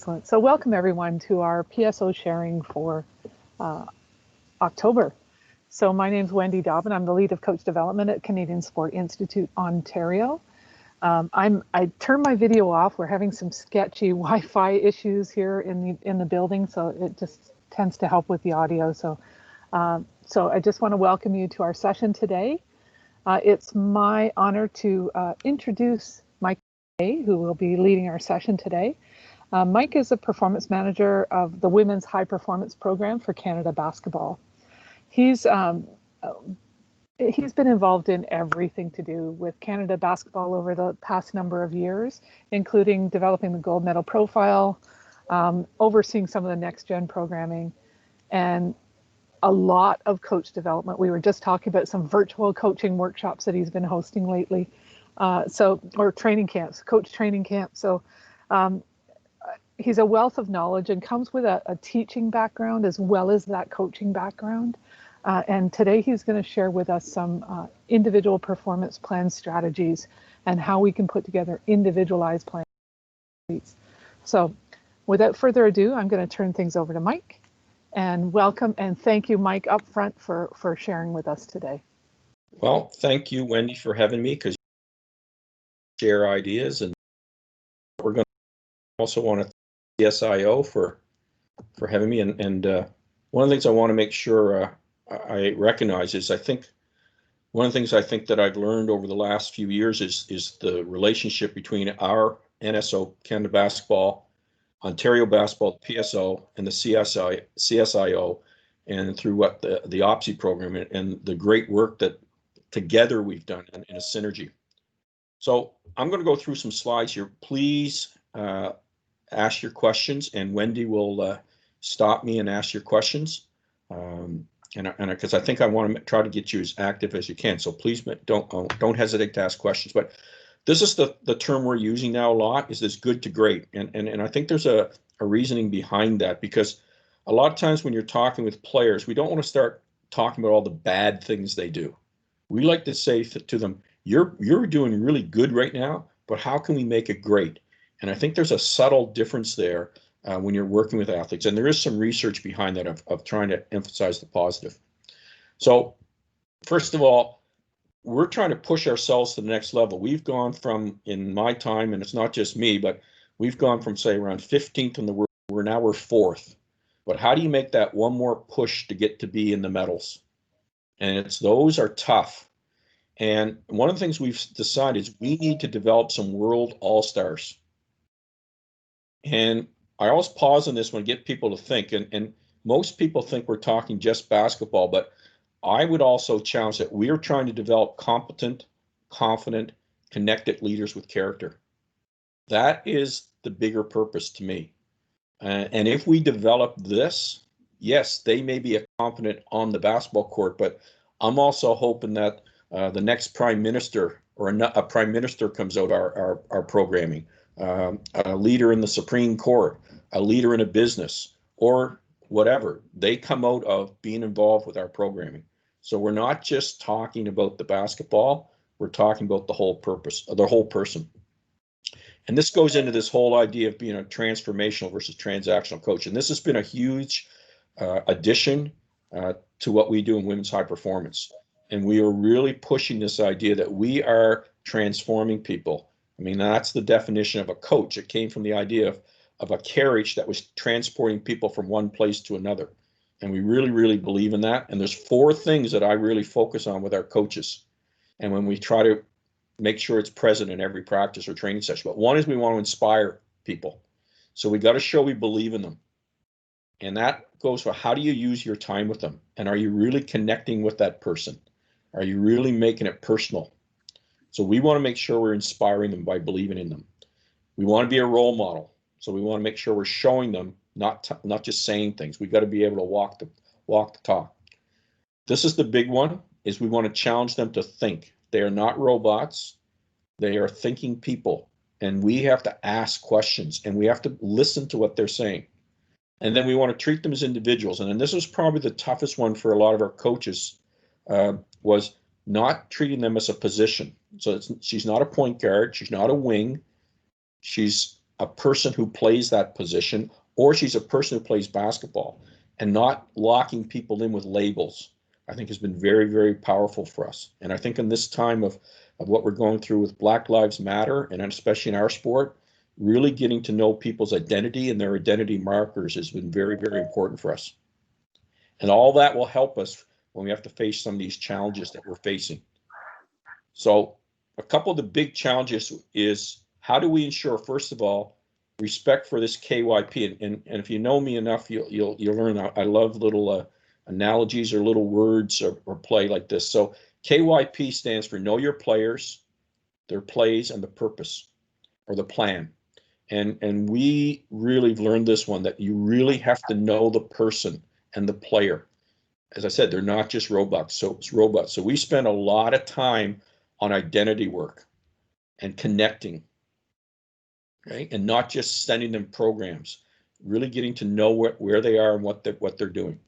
Excellent. So welcome everyone to our PSO sharing for October. So my name is Wendy Dobbin. I'm the lead of coach development at Canadian Sport Institute, Ontario. I turned my video off. We're having some sketchy Wi-Fi issues here in the building, so it just tends to help with the audio. So I just want to welcome you to our session today. It's my honor to introduce MacKay, who will be leading our session today. Mike is a performance manager of the Women's High Performance Program for Canada Basketball. He's been involved in everything to do with Canada Basketball over the past number of years, including developing the gold medal profile, overseeing some of the next gen programming, and a lot of coach development. We were just talking about some virtual coaching workshops that he's been hosting lately, or training camps, coach training camps. So he's a wealth of knowledge and comes with a teaching background as well as that coaching background. And today he's going to share with us some individual performance plan strategies and how we can put together individualized plans. So without further ado, I'm going to turn things over to Mike. And welcome and thank you, Mike, up front for sharing with us today. Well, thank you, Wendy, for having me, because you share ideas, and we're going to also want to thank CSIO for having me. And one of the things I want to make sure I recognize is one of the things I think that I've learned over the last few years is the relationship between our NSO, Canada Basketball, Ontario Basketball, PSO, and the CSIO, and through what the OPSI program and the great work that together we've done in a synergy. So I'm going to go through some slides here. Please ask your questions, and Wendy will stop me and ask your questions. And because I think I want to try to get you as active as you can. So please don't hesitate to ask questions. But this is the term we're using now a lot, is this good to great. And I think there's a reasoning behind that, because a lot of times when you're talking with players, we don't want to start talking about all the bad things they do. We like to say to them, you're doing really good right now, but how can we make it great? And I think there's a subtle difference there when you're working with athletes. And there is some research behind that of trying to emphasize the positive. So first of all, we're trying to push ourselves to the next level. We've gone from, in my time, and it's not just me, but we've gone from, say, around 15th in the world, we're 4th. But how do you make that one more push to get to be in the medals? And those are tough. And one of the things we've decided is we need to develop some world all-stars. And I always pause on this one to get people to think, and most people think we're talking just basketball, but I would also challenge that we are trying to develop competent, confident, connected leaders with character. That is the bigger purpose to me. And if we develop this, yes, they may be competent on the basketball court, but I'm also hoping that the next prime minister or a prime minister comes out our programming, a leader in the Supreme Court, a leader in a business, or whatever. They come out of being involved with our programming. So we're not just talking about the basketball, we're talking about the whole purpose, the whole person. And this goes into this whole idea of being a transformational versus transactional coach. And this has been a huge addition to what we do in women's high performance. And we are really pushing this idea that we are transforming people. I mean, that's the definition of a coach. It came from the idea of a carriage that was transporting people from one place to another. And we really, really believe in that. And there's 4 things that I really focus on with our coaches. And when we try to make sure it's present in every practice or training session. But one is we want to inspire people. So we got to show we believe in them. And that goes for how do you use your time with them? And are you really connecting with that person? Are you really making it personal? So we want to make sure we're inspiring them by believing in them. We want to be a role model. So we want to make sure we're showing them, not just saying things. We got to be able to walk the talk. This is the big one, is we want to challenge them to think. They are not robots. They are thinking people. And we have to ask questions and we have to listen to what they're saying. And then we want to treat them as individuals. And then this was probably the toughest one for a lot of our coaches, was not treating them as a position. So she's not a point guard. She's not a wing. She's a person who plays that position, or she's a person who plays basketball, and not locking people in with labels, I think has been very, very powerful for us. And I think in this time of what we're going through with Black Lives Matter, and especially in our sport, really getting to know people's identity and their identity markers has been very, very important for us. And all that will help us when we have to face some of these challenges that we're facing. So a couple of the big challenges is, how do we ensure, first of all, respect for this KYP? And if you know me enough, you'll learn I love little analogies or little words or play like this. So KYP stands for know your players, their plays, and the purpose or the plan. And we really learned this one, that you really have to know the person and the player. As I said, they're not just robots. So we spend a lot of time on identity work and connecting, right? And not just sending them programs, really getting to know where they are and what they're doing.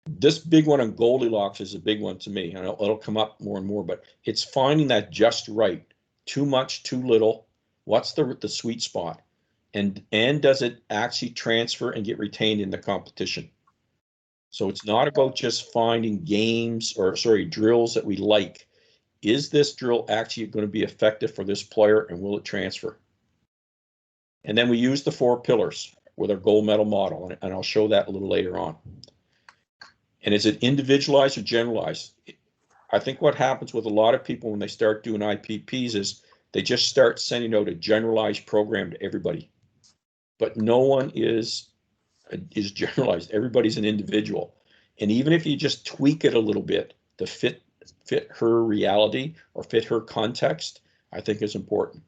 This big one on Goldilocks is a big one to me, and it'll come up more and more, but it's finding that just right. Too much, too little. What's the sweet spot? And does it actually transfer and get retained in the competition? So it's not about just finding drills that we like. Is this drill actually going to be effective for this player, and will it transfer? And then we use the 4 pillars with our gold medal model, and I'll show that a little later on. And is it individualized or generalized? I think what happens with a lot of people when they start doing IPPs is they just start sending out a generalized program to everybody. But no one is generalized. Everybody's an individual. And even if you just tweak it a little bit to fit her reality or fit her context, I think is important.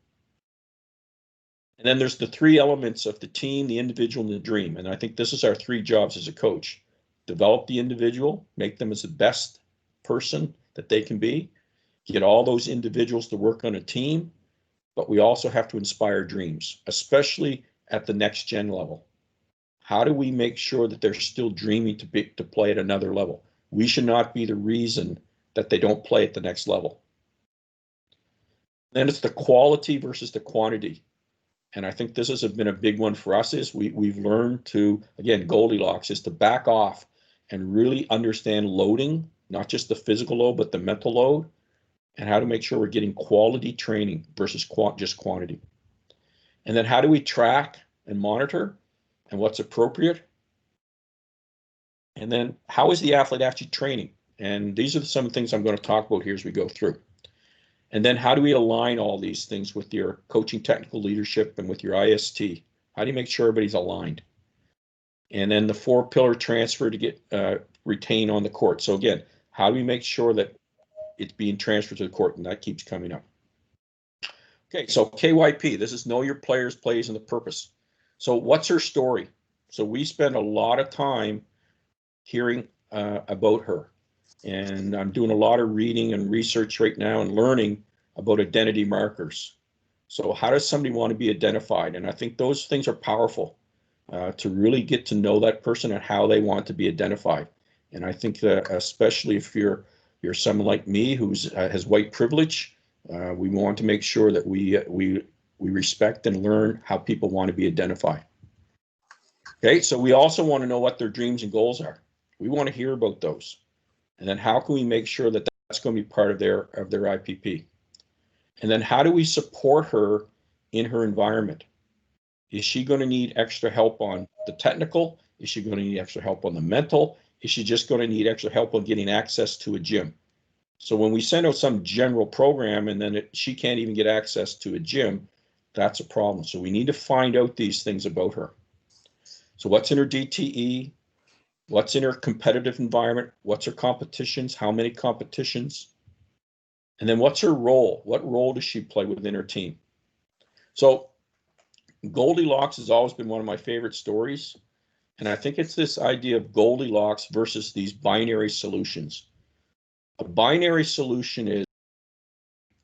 And then there's the 3 elements of the team, the individual, and the dream. And I think this is our 3 jobs as a coach. Develop the individual, make them as the best person that they can be, get all those individuals to work on a team, but we also have to inspire dreams, especially at the next gen level. How do we make sure that they're still dreaming to play at another level? We should not be the reason that they don't play at the next level. Then it's the quality versus the quantity. And I think this has been a big one for us, is we've learned to, again, Goldilocks, is to back off and really understand loading, not just the physical load, but the mental load, and how to make sure we're getting quality training versus just quantity. And then how do we track and monitor, and what's appropriate? And then how is the athlete actually training? And these are some of the things I'm going to talk about here as we go through. And then how do we align all these things with your coaching technical leadership and with your IST? How do you make sure everybody's aligned? And then the 4-pillar transfer to get retained on the court. So again, how do we make sure that it's being transferred to the court? And that keeps coming up. Okay, so KYP, this is know your players, plays, and the purpose. So what's her story? So we spend a lot of time hearing about her. And I'm doing a lot of reading and research right now and learning about identity markers. So how does somebody want to be identified? And I think those things are powerful to really get to know that person and how they want to be identified. And I think that especially if you're someone like me who's has white privilege, we want to make sure that we respect and learn how people want to be identified. Okay, so we also want to know what their dreams and goals are. We want to hear about those. And then how can we make sure that that's going to be part of their IPP? And then how do we support her in her environment? Is she going to need extra help on the technical? Is she going to need extra help on the mental? Is she just going to need extra help on getting access to a gym? So when we send out some general program and then she can't even get access to a gym, that's a problem. So we need to find out these things about her. So what's in her DTE? What's in her competitive environment? What's her competitions? How many competitions? And then what's her role? What role does she play within her team? So Goldilocks has always been one of my favorite stories. And I think it's this idea of Goldilocks versus these binary solutions. A binary solution is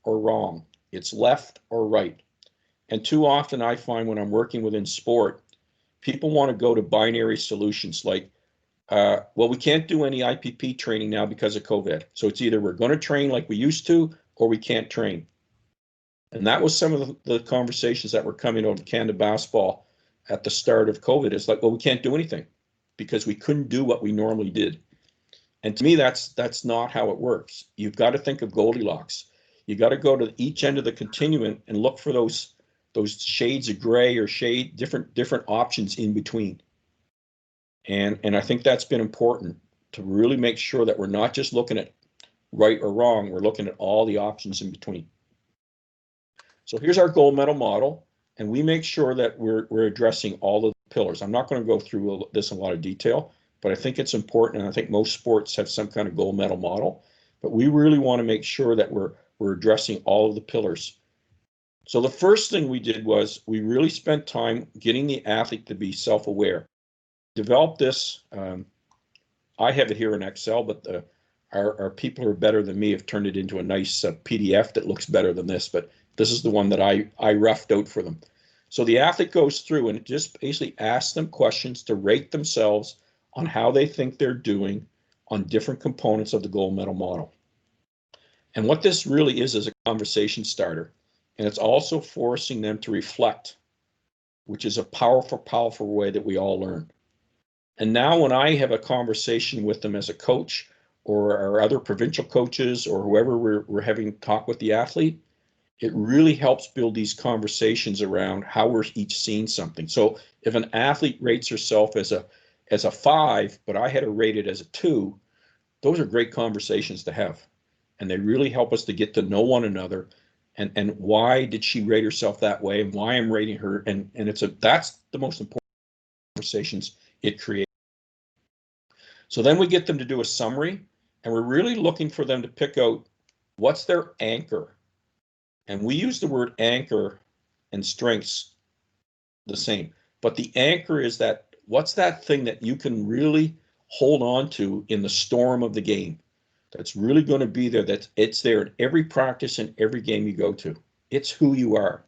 or wrong. It's left or right. And too often I find when I'm working within sport, people want to go to binary solutions like, well, we can't do any IPP training now because of COVID. So it's either we're going to train like we used to, or we can't train. And that was some of the conversations that were coming out of Canada basketball at the start of COVID. It's like, well, we can't do anything because we couldn't do what we normally did. And to me, that's not how it works. You've got to think of Goldilocks. You got to go to each end of the continuum and look for those shades of gray or different options in between. And I think that's been important to really make sure that we're not just looking at right or wrong, we're looking at all the options in between. So here's our gold medal model, and we make sure that we're addressing all of the pillars. I'm not going to go through this in a lot of detail, but I think it's important, and I think most sports have some kind of gold medal model, but we really want to make sure that we're addressing all of the pillars. So the first thing we did was we really spent time getting the athlete to be self-aware. Develop this, I have it here in Excel, but our people who are better than me have turned it into a nice PDF that looks better than this, but this is the one that I roughed out for them. So the athlete goes through and it just basically asks them questions to rate themselves on how they think they're doing on different components of the gold medal model. And what this really is a conversation starter. And it's also forcing them to reflect, which is a powerful, powerful way that we all learn. And now when I have a conversation with them as a coach or our other provincial coaches or whoever we're having talk with the athlete, it really helps build these conversations around how we're each seeing something. So if an athlete rates herself as a 5, but I had her rated as a 2, those are great conversations to have. And they really help us to get to know one another and why did she rate herself that way and why I'm rating her. And that's the most important conversations it creates. So then we get them to do a summary, and we're really looking for them to pick out what's their anchor. And we use the word anchor and strengths the same, but the anchor is that what's that thing that you can really hold on to in the storm of the game that's really going to be there, that it's there in every practice and every game you go to. It's who you are.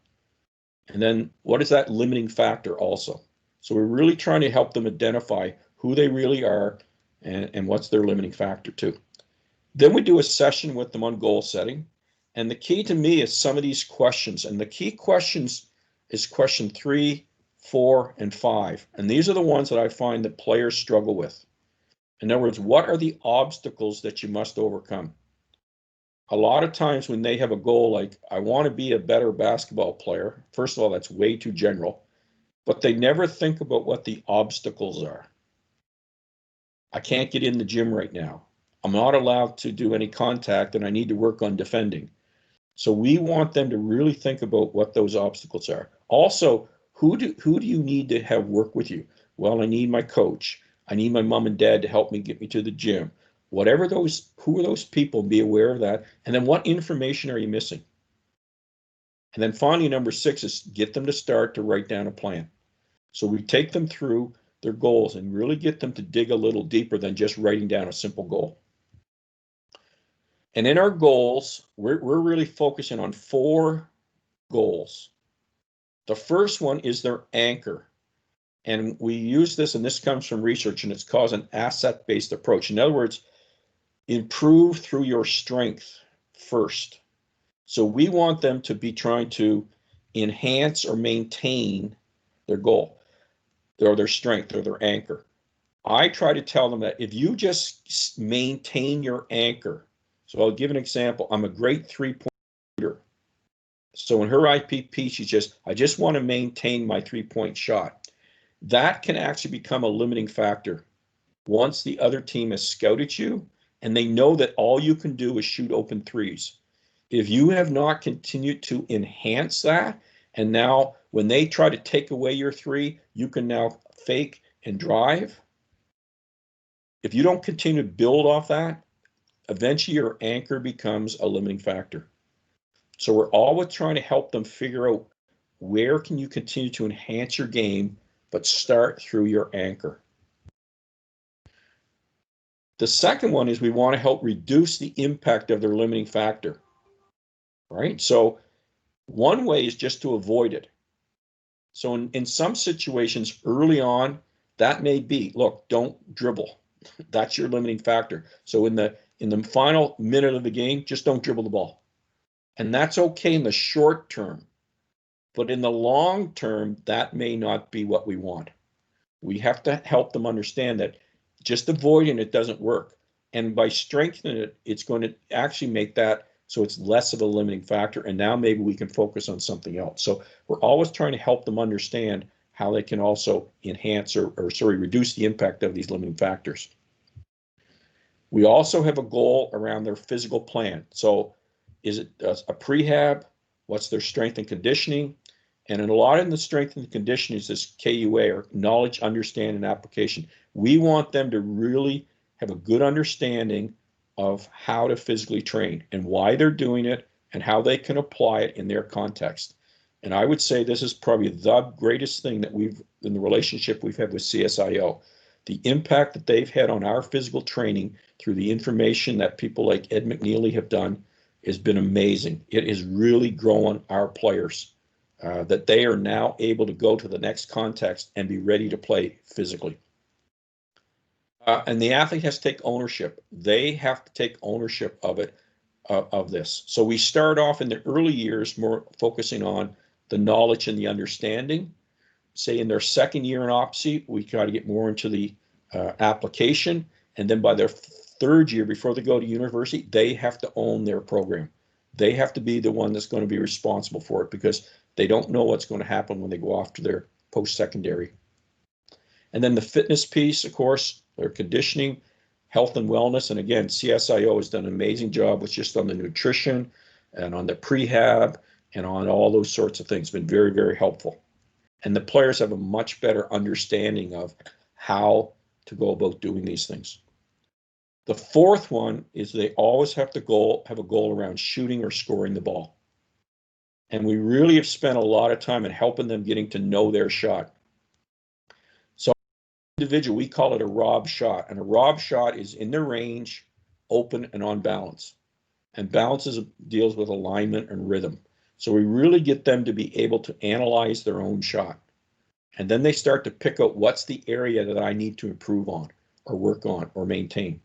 And then what is that limiting factor also? So we're really trying to help them identify who they really are and what's their limiting factor too. Then we do a session with them on goal setting. And the key to me is some of these questions. And the key questions is question 3, 4, and 5. And these are the ones that I find that players struggle with. In other words, what are the obstacles that you must overcome? A lot of times when they have a goal like, I want to be a better basketball player, first of all, that's way too general, but they never think about what the obstacles are. I can't get in the gym right now. I'm not allowed to do any contact and I need to work on defending. So we want them to really think about what those obstacles are. Also, who do you need to have work with you? Well, I need my coach. I need my mom and dad to help me get me to the gym. Who are those people? Be aware of that. And then what information are you missing? And then finally, number 6 is get them to start to write down a plan. So we take them through their goals and really get them to dig a little deeper than just writing down a simple goal. And in our goals, we're really focusing on 4 goals. The first one is their anchor. And we use this, and this comes from research, and it's called an asset-based approach. In other words, improve through your strength first. So we want them to be trying to enhance or maintain their goal, or their strength, or their anchor. I try to tell them that if you just maintain your anchor, so I'll give an example. I'm a great 3-point shooter. So in her IPP, I just want to maintain my 3-point shot. That can actually become a limiting factor once the other team has scouted you and they know that all you can do is shoot open threes. If you have not continued to enhance that, and now when they try to take away your 3, you can now fake and drive. If you don't continue to build off that, eventually your anchor becomes a limiting factor. So we're always trying to help them figure out where can you continue to enhance your game, but start through your anchor. The second one is we want to help reduce the impact of their limiting factor, right? So one way is just to avoid it. So in some situations early on, that may be, look, don't dribble. That's your limiting factor. So in the final minute of the game, just don't dribble the ball. And that's okay in the short term. But in the long term, that may not be what we want. We have to help them understand that just avoiding it doesn't work. And by strengthening it, it's going to actually make that so it's less of a limiting factor. And now maybe we can focus on something else. So we're always trying to help them understand how they can also enhance or reduce the impact of these limiting factors. We also have a goal around their physical plan. So is it a prehab? What's their strength and conditioning? And in a lot of the strength and conditioning is this KUA, or knowledge, understanding, and application. We want them to really have a good understanding of how to physically train and why they're doing it and how they can apply it in their context. And I would say this is probably the greatest thing that in the relationship we've had with CSIO. The impact that they've had on our physical training through the information that people like Ed McNeely have done has been amazing. It is really growing our players. That they are now able to go to the next context and be ready to play physically. And the athlete has to take ownership. They have to take ownership of it, of this. So we start off in the early years more focusing on the knowledge and the understanding. Say in their second year in OPSI, we try to get more into the application. And then by their third year, before they go to university, they have to own their program. They have to be the one that's going to be responsible for it, because they don't know what's going to happen when they go off to their post-secondary. And then the fitness piece, of course, their conditioning, health and wellness. And again, CSIO has done an amazing job with just on the nutrition and on the prehab and on all those sorts of things. It's been very, very helpful. And the players have a much better understanding of how to go about doing these things. The fourth one is they always have a goal around shooting or scoring the ball. And we really have spent a lot of time in helping them getting to know their shot. So individual, we call it a rob shot. And a rob shot is in the range, open and on balance. And balance deals with alignment and rhythm. So we really get them to be able to analyze their own shot. And then they start to pick out what's the area that I need to improve on or work on or maintain.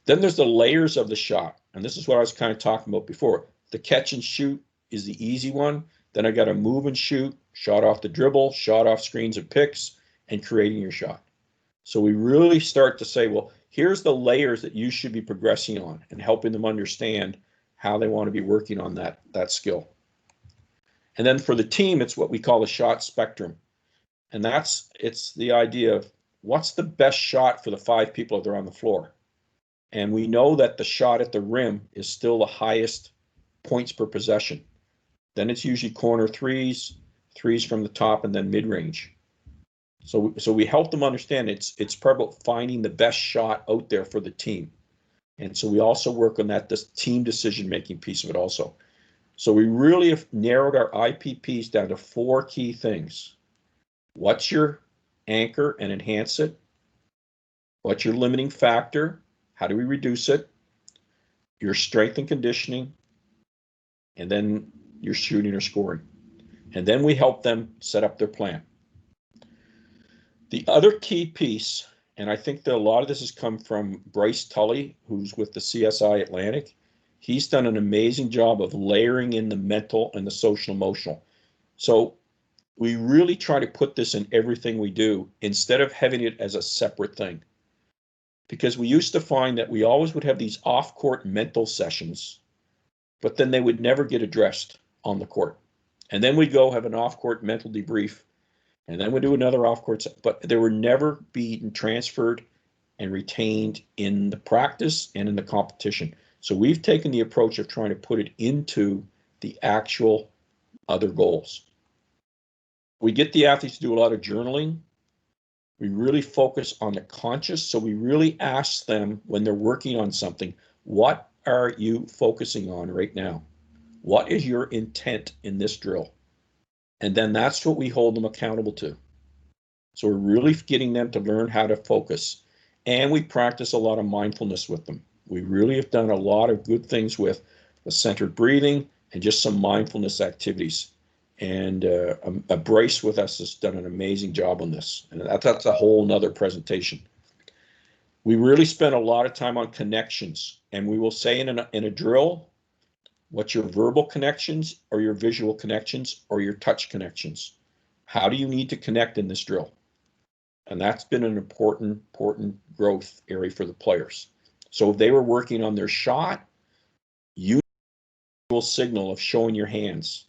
Then there's the layers of the shot. And this is what I was kind of talking about before. The catch and shoot is the easy one. Then I got to move and shoot, shot off the dribble, shot off screens and picks, and creating your shot. So we really start to say, well, here's the layers that you should be progressing on and helping them understand how they want to be working on that skill. And then for the team, it's what we call the shot spectrum. And it's the idea of what's the best shot for the 5 people that are on the floor. And we know that the shot at the rim is still the highest points per possession. Then it's usually corner threes from the top, and then mid-range. So we help them understand it's probably about finding the best shot out there for the team. And so we also work on this team decision-making piece of it also. So we really have narrowed our IPPs down to 4 key things. What's your anchor and enhance it? What's your limiting factor? How do we reduce it? Your strength and conditioning, and then your shooting or scoring. And then we help them set up their plan. The other key piece, and I think that a lot of this has come from Bryce Tully, who's with the CSI Atlantic. He's done an amazing job of layering in the mental and the social emotional. So we really try to put this in everything we do instead of having it as a separate thing. Because we used to find that we always would have these off-court mental sessions, but then they would never get addressed on the court. And then we'd go have an off-court mental debrief, and then we'd do another off-court, but they were never being transferred and retained in the practice and in the competition. So we've taken the approach of trying to put it into the actual other goals. We get the athletes to do a lot of journaling. We really focus on the conscious. So we really ask them when they're working on something, what are you focusing on right now? What is your intent in this drill? And then that's what we hold them accountable to. So we're really getting them to learn how to focus. And we practice a lot of mindfulness with them. We really have done a lot of good things with the centered breathing and just some mindfulness activities. And a Bryce with us has done an amazing job on this. And that's a whole nother presentation. We really spend a lot of time on connections. And we will say in a drill, What's your verbal connections or your visual connections or your touch connections? How do you need to connect in this drill? And that's been an important growth area for the players. So if they were working on their shot, you will signal of showing your hands.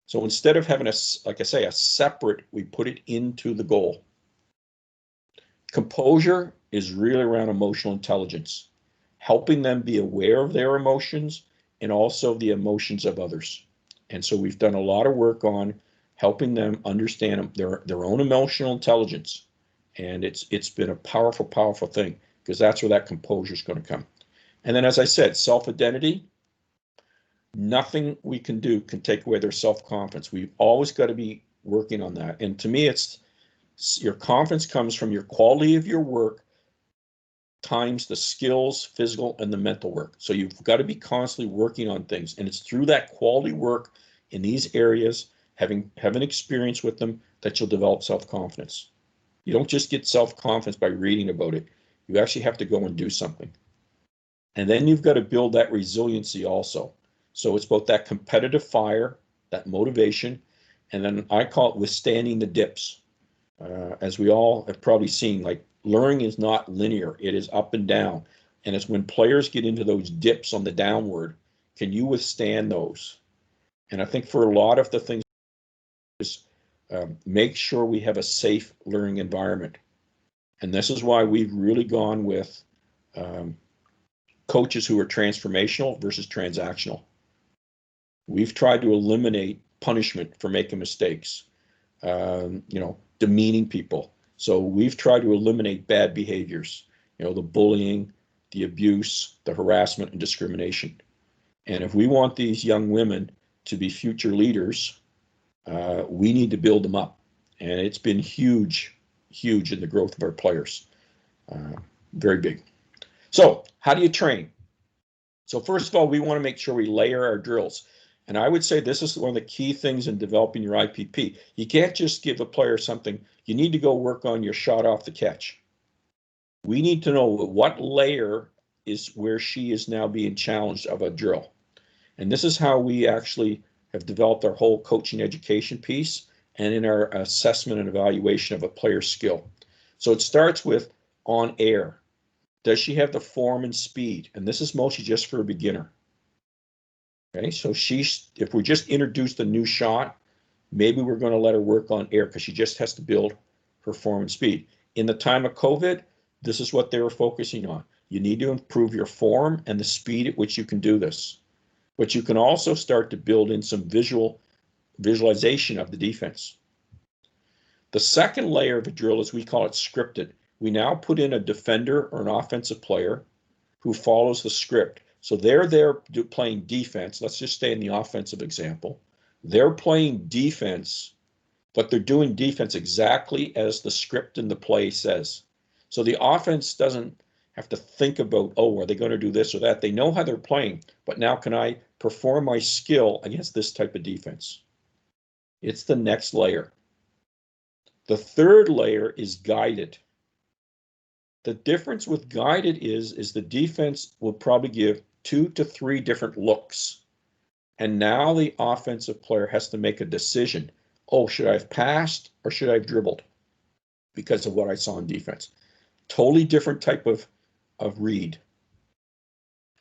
So instead of having like I say, a separate, we put it into the goal. Composure is really around emotional intelligence, helping them be aware of their emotions and also the emotions of others. And so we've done a lot of work on helping them understand their own emotional intelligence. And it's been a powerful thing, because that's where that composure is going to come. And then, as I said, self-identity, nothing we can do can take away their self-confidence. We've always got to be working on that. And to me, it's your confidence comes from your quality of your work times the skills, physical, and the mental work. So you've got to be constantly working on things. And it's through that quality work in these areas, having experience with them, that you'll develop self-confidence. You don't just get self-confidence by reading about it. You actually have to go and do something. And then you've got to build that resiliency also. So it's both that competitive fire, that motivation, and then I call it withstanding the dips. As we all have probably seen, like, learning is not linear. It is up and down. And it's when players get into those dips on the downward, can you withstand those? And I think for a lot of the things is make sure we have a safe learning environment. And this is why we've really gone with coaches who are transformational versus transactional. We've tried to eliminate punishment for making mistakes, demeaning people. So we've tried to eliminate bad behaviors, the bullying, the abuse, the harassment, and discrimination. And if we want these young women to be future leaders, we need to build them up. And it's been huge in the growth of our players. Very big. So how do you train? So first of all, we want to make sure we layer our drills. And I would say this is one of the key things in developing your IPP. You can't just give a player something. You need to go work on your shot off the catch. We need to know what layer is where she is now being challenged of a drill. And this is how we actually have developed our whole coaching education piece and in our assessment and evaluation of a player's skill. So it starts with on air. Does she have the form and speed? And this is mostly just for a beginner. Okay, so if we just introduced a new shot, maybe we're going to let her work on air because she just has to build her form and speed. In the time of COVID, this is what they were focusing on. You need to improve your form and the speed at which you can do this. But you can also start to build in some visualization of the defense. The second layer of a drill is, we call it scripted. We now put in a defender or an offensive player who follows the script. So they're there playing defense. Let's just stay in the offensive example. They're playing defense, but they're doing defense exactly as the script in the play says. So the offense doesn't have to think about, oh, are they going to do this or that? They know how they're playing, but now can I perform my skill against this type of defense? It's the next layer. The third layer is guided. The difference with guided is the defense will probably give 2 to 3 different looks. And now the offensive player has to make a decision. Oh, should I have passed or should I have dribbled? Because of what I saw in defense. Totally different type of read.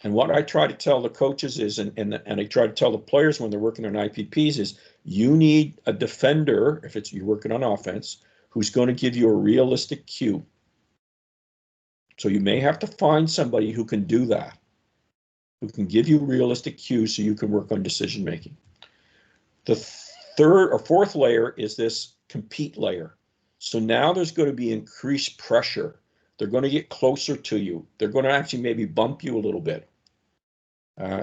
And what I try to tell the coaches is, and I try to tell the players when they're working on IPPs is, you need a defender, if you're working on offense, who's going to give you a realistic cue. So you may have to find somebody who can do that, who can give you realistic cues so you can work on decision making. The third or fourth layer is this compete layer. So now there's going to be increased pressure. They're going to get closer to you. They're going to actually maybe bump you a little bit.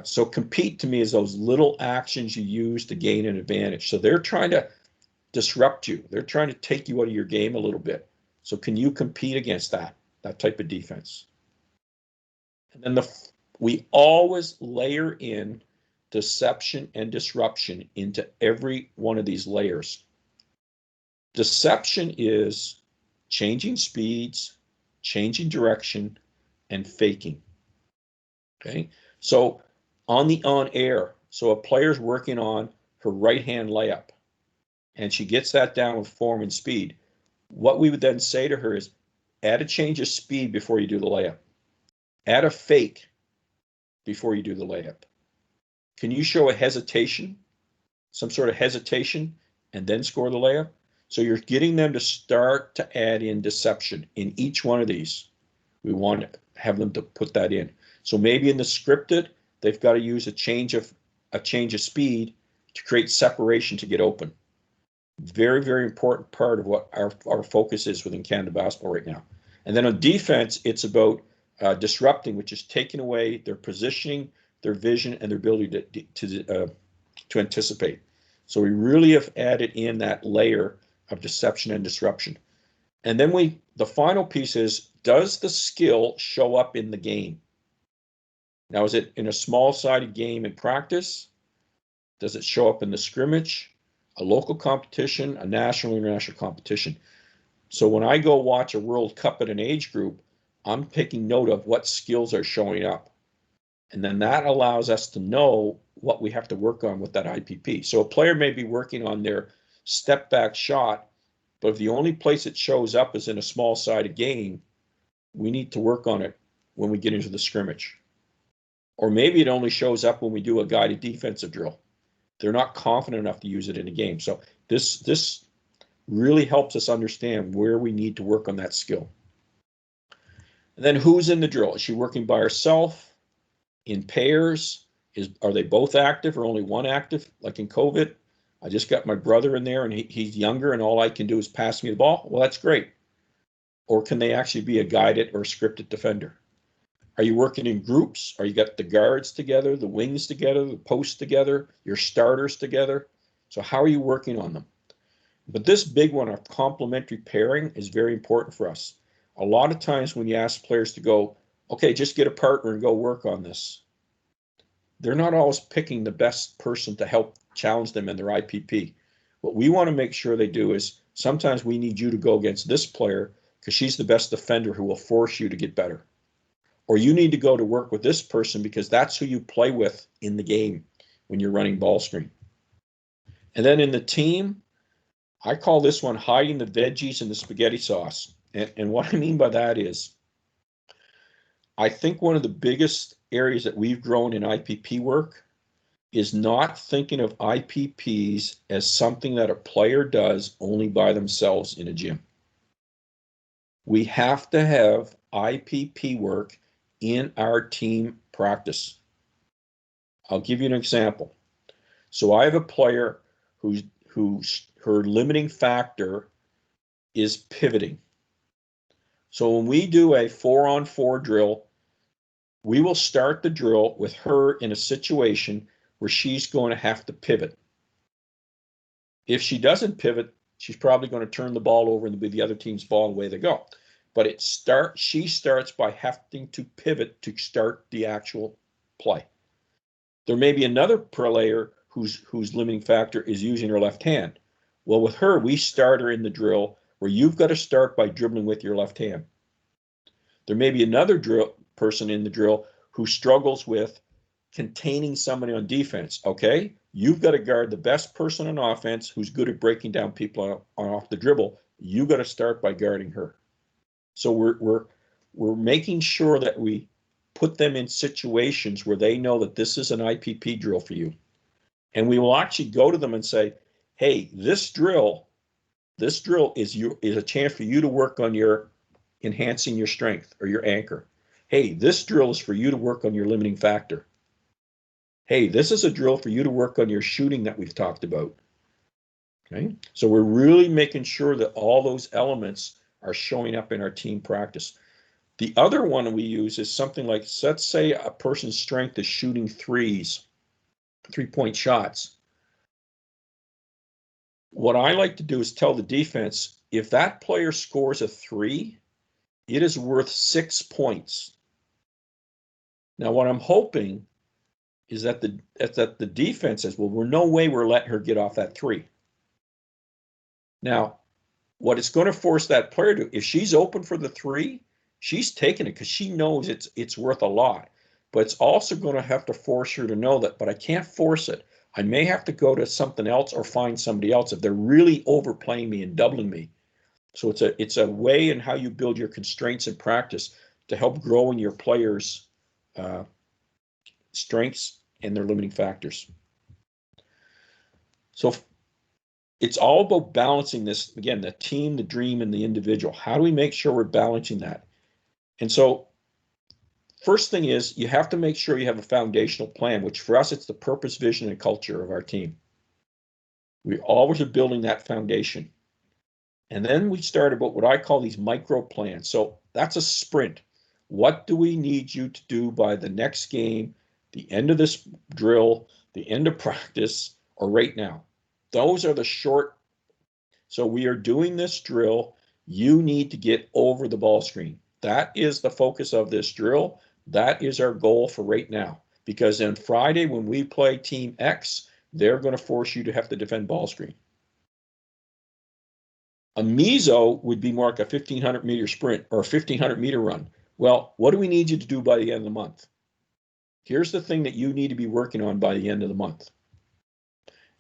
So compete to me is those little actions you use to gain an advantage. So they're trying to disrupt you. They're trying to take you out of your game a little bit. So can you compete against that type of defense? And then we always layer in deception and disruption into every one of these layers. Deception is changing speeds, changing direction, and faking. Okay, so on the on air. So a player's working on her right hand layup and she gets that down with form and speed. What we would then say to her is add a change of speed before you do the layup. Add a fake before you do the layup. Can you show a hesitation, some sort of hesitation, and then score the layup? So you're getting them to start to add in deception in each one of these. We want to have them to put that in. So maybe in the scripted, they've got to use a change of speed to create separation to get open. Very, very important part of what our focus is within Canada basketball right now. And then on defense, it's about disrupting, which is taking away their positioning, their vision, and their ability to anticipate. So we really have added in that layer of deception and disruption. And then the final piece is, does the skill show up in the game? Now, is it in a small-sided game in practice? Does it show up in the scrimmage, a local competition, a national, international competition? So when I go watch a World Cup at an age group, I'm taking note of what skills are showing up. And then that allows us to know what we have to work on with that IPP. So a player may be working on their step back shot, but if the only place it shows up is in a small-sided game, we need to work on it when we get into the scrimmage. Or maybe it only shows up when we do a guided defensive drill. They're not confident enough to use it in a game. So this really helps us understand where we need to work on that skill. And then who's in the drill? Is she working by herself, in pairs? Are they both active or only one active, like in COVID? I just got my brother in there and he's younger and all I can do is pass me the ball. Well, that's great. Or can they actually be a guided or scripted defender? Are you working in groups? Are you got the guards together, the wings together, the posts together, your starters together? So how are you working on them? But this big one of complementary pairing is very important for us. A lot of times when you ask players to go, okay, just get a partner and go work on this, they're not always picking the best person to help challenge them in their IPP. What we want to make sure they do is sometimes we need you to go against this player because she's the best defender who will force you to get better. Or you need to go to work with this person because that's who you play with in the game when you're running ball screen. And then in the team, I call this one hiding the veggies in the spaghetti sauce. And what I mean by that is, I think one of the biggest areas that we've grown in IPP work is not thinking of IPPs as something that a player does only by themselves in a gym. We have to have IPP work in our team practice. I'll give you an example. So I have a player who's her limiting factor is pivoting. So when we do a 4-on-4 drill, we will start the drill with her in a situation where she's going to have to pivot. If she doesn't pivot, she's probably going to turn the ball over and be the other team's ball and away they go. But she starts by having to pivot to start the actual play. There may be another player whose limiting factor is using her left hand. Well, with her, we start her in the drill where you've got to start by dribbling with your left hand. There may be another person in the drill who struggles with containing somebody on defense. Okay, you've got to guard the best person on offense who's good at breaking down people off the dribble. You got to start by guarding her. So we're making sure that we put them in situations where they know that this is an IPP drill for you. And we will actually go to them and say, hey, this drill is a chance for you to work on your enhancing your strength or your anchor. Hey, this drill is for you to work on your limiting factor. Hey, this is a drill for you to work on your shooting that we've talked about. Okay, so we're really making sure that all those elements are showing up in our team practice. The other one we use is something like, let's say a person's strength is shooting three-point shots. What I like to do is tell the defense, if that player scores a 3, it is worth 6 points. Now, what I'm hoping is that the defense says, well, we're no way we're letting her get off that 3. Now, what it's going to force that player to, if she's open for the 3, she's taking it because she knows it's worth a lot. but it's also going to have to force her to know that, but I can't force it. I may have to go to something else or find somebody else if they're really overplaying me and doubling me. So it's a way in how you build your constraints in practice to help grow in your players' strengths and their limiting factors. So it's all about balancing this, again, the team, the dream, and the individual. How do we make sure we're balancing that? And so first thing is you have to make sure you have a foundational plan, which for us, it's the purpose, vision, and culture of our team. We always are building that foundation. And then we start about what I call these micro plans. So that's a sprint. What do we need you to do by the next game, the end of this drill, the end of practice, or right now? Those are the short. So we are doing this drill. You need to get over the ball screen. That is the focus of this drill. That is our goal for right now. Because on Friday, when we play Team X, they're going to force you to have to defend ball screen. A meso would be more like a 1,500 meter sprint or a 1,500 meter run. Well, what do we need you to do by the end of the month? Here's the thing that you need to be working on by the end of the month.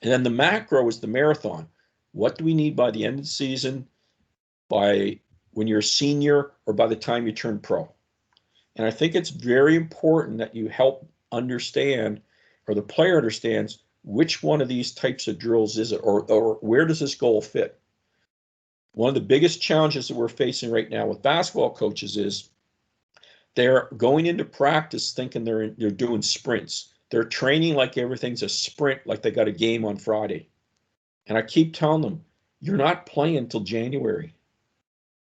And then the macro is the marathon. What do we need by the end of the season, by when you're a senior, or by the time you turn pro? And I think it's very important that you help understand, or the player understands, which one of these types of drills is it, or where does this goal fit? One of the biggest challenges that we're facing right now with basketball coaches is they're going into practice thinking they're doing sprints. They're training like everything's a sprint, like they got a game on Friday. And I keep telling them, you're not playing until January.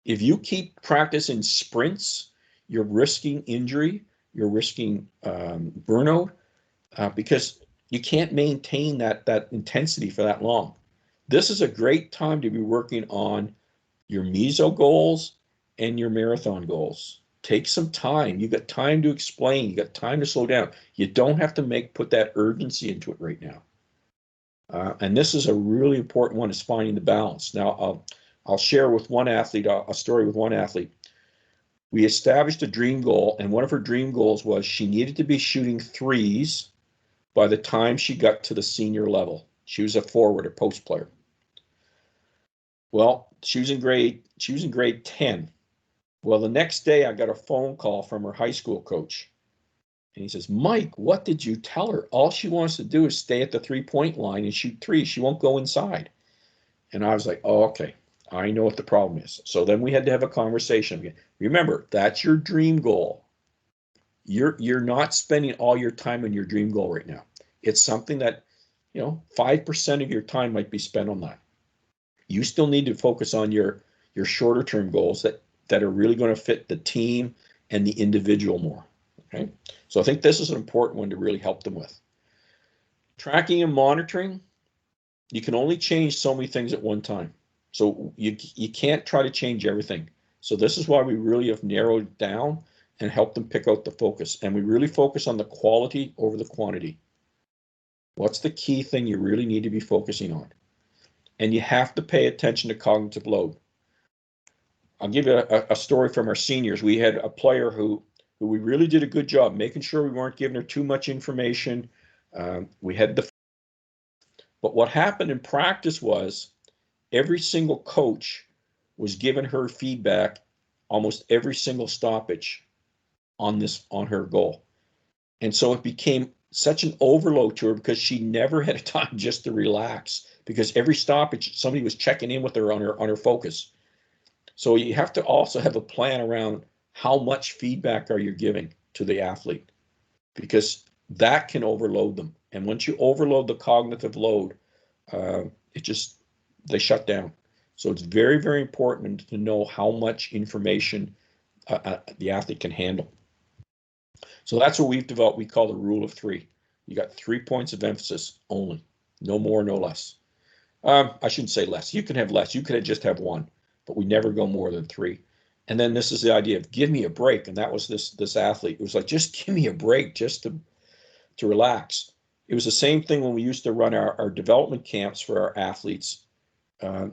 If you keep practicing sprints, you're risking injury, you're risking burnout, because you can't maintain that intensity for that long. This is a great time to be working on your meso goals and your marathon goals. Take some time. You got time to explain. You got time to slow down. You don't have to put that urgency into it right now. And this is a really important one, is finding the balance. Now, I'll share with one athlete, a story with one athlete. We established a dream goal, and one of her dream goals was she needed to be shooting threes by the time she got to the senior level. She was a forward, a post player. Well, she was in grade 10. Well, the next day I got a phone call from her high school coach. And he says, Mike, what did you tell her? All she wants to do is stay at the 3-point line and shoot threes. She won't go inside. And I was like, oh, okay, I know what the problem is. So then we had to have a conversation again. Remember, that's your dream goal. You're not spending all your time on your dream goal right now. It's something that, 5% of your time might be spent on that. You still need to focus on your shorter term goals that are really going to fit the team and the individual more. Okay. So I think this is an important one to really help them with. Tracking and monitoring, you can only change so many things at one time. So you can't try to change everything. So this is why we really have narrowed it down and helped them pick out the focus. And we really focus on the quality over the quantity. What's the key thing you really need to be focusing on? And you have to pay attention to cognitive load. I'll give you a story from our seniors. We had a player who we really did a good job making sure we weren't giving her too much information. But what happened in practice was every single coach was giving her feedback almost every single stoppage on her goal. And so it became such an overload to her because she never had a time just to relax, because every stoppage somebody was checking in with her on her focus. So you have to also have a plan around how much feedback are you giving to the athlete, because that can overload them. And once you overload the cognitive load, they shut down. So it's very, very important to know how much information the athlete can handle. So that's what we've developed. We call the rule of 3. You got 3 points of emphasis only, no more, no less. I shouldn't say less. You can have less. You could just have 1, but we never go more than 3. And then this is the idea of give me a break. And that was this athlete. It was like, just give me a break just to relax. It was the same thing when we used to run our development camps for our athletes. Our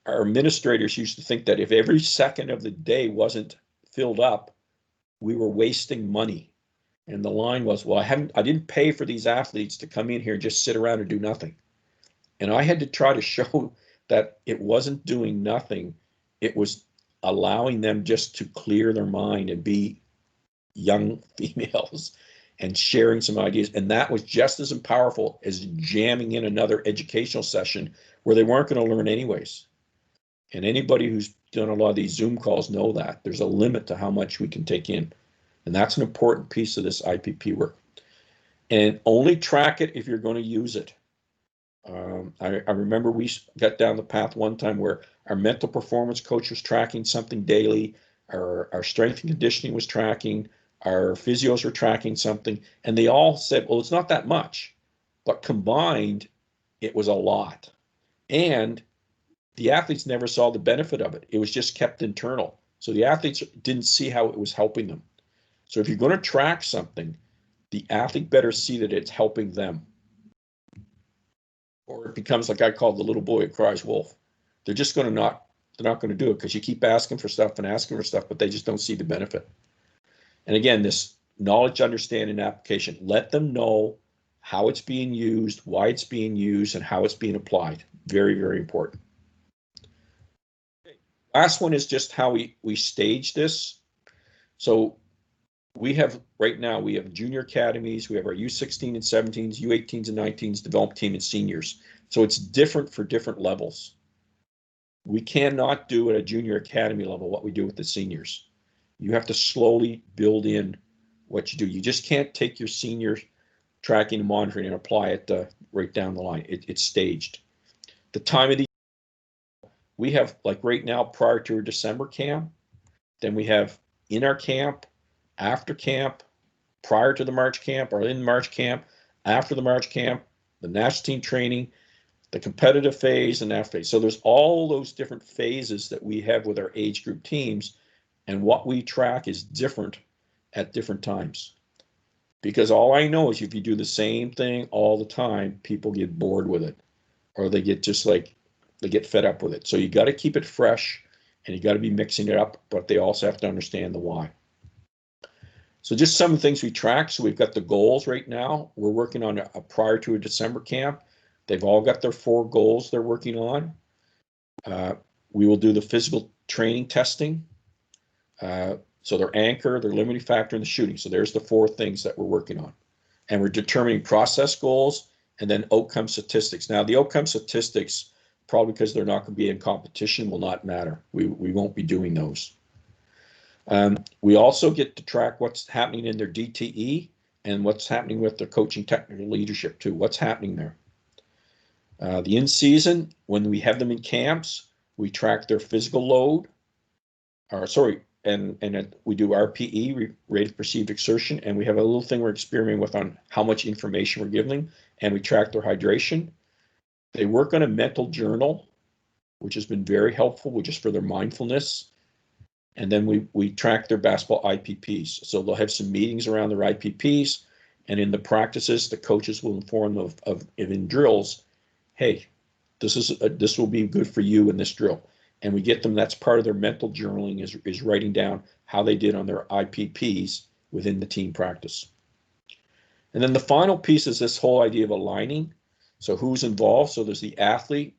administrators used to think that if every second of the day wasn't filled up, we were wasting money. And the line was, well, I didn't pay for these athletes to come in here and just sit around and do nothing. And I had to try to show that it wasn't doing nothing. It was allowing them just to clear their mind and be young females and sharing some ideas. And that was just as powerful as jamming in another educational session where they weren't going to learn anyways. And anybody who's done a lot of these Zoom calls know that there's a limit to how much we can take in. And that's an important piece of this IPP work. And only track it if you're going to use it. I remember we got down the path one time where our mental performance coach was tracking something daily, our strength and conditioning was tracking, our physios were tracking something, and they all said, well, it's not that much, but combined, it was a lot. And the athletes never saw the benefit of it. It was just kept internal. So the athletes didn't see how it was helping them. So if you're going to track something, the athlete better see that it's helping them. Or it becomes like I call the little boy who cries wolf. They're just going to they're not going to do it because you keep asking for stuff, but they just don't see the benefit. And again, this knowledge, understanding, application, let them know how it's being used, why it's being used, and how it's being applied. Very, very important. Last one is just how we stage this. So we have, right now, we have junior academies, we have our U16 and 17s, U18s and 19s, development team, and seniors. So it's different for different levels. We cannot do at a junior academy level what we do with the seniors. You have to slowly build in what you do. You just can't take your senior tracking and monitoring and apply it right down the line. It's staged. The time of the we have, like right now, prior to our December camp, then we have in our camp, after camp, prior to the March camp, or in March camp, after the March camp, the national team training, the competitive phase, and that phase. So there's all those different phases that we have with our age group teams, and what we track is different at different times. Because all I know is if you do the same thing all the time, people get bored with it, or they get just like, they get fed up with it. So you got to keep it fresh, and you got to be mixing it up, but they also have to understand the why. So just some things we track. So we've got the goals right now. We're working on a prior to a December camp. They've all got their 4 goals they're working on. We will do the physical training testing. So their anchor, their limiting factor, and the shooting. So there's the 4 things that we're working on. And we're determining process goals and then outcome statistics. Now the outcome statistics, probably because they're not going to be in competition, will not matter. We won't be doing those. We also get to track what's happening in their DTE and what's happening with their coaching technical leadership too. What's happening there? The in-season, when we have them in camps, we track their physical load, and we do RPE, rate of perceived exertion, and we have a little thing we're experimenting with on how much information we're giving them, and we track their hydration. They work on a mental journal, which has been very helpful, which is for their mindfulness. And then we track their basketball IPPs. So they'll have some meetings around their IPPs, and in the practices, the coaches will inform them of in drills, hey, this will be good for you in this drill. And we get them, that's part of their mental journaling, is writing down how they did on their IPPs within the team practice. And then the final piece is this whole idea of aligning. So who's involved? So there's the athlete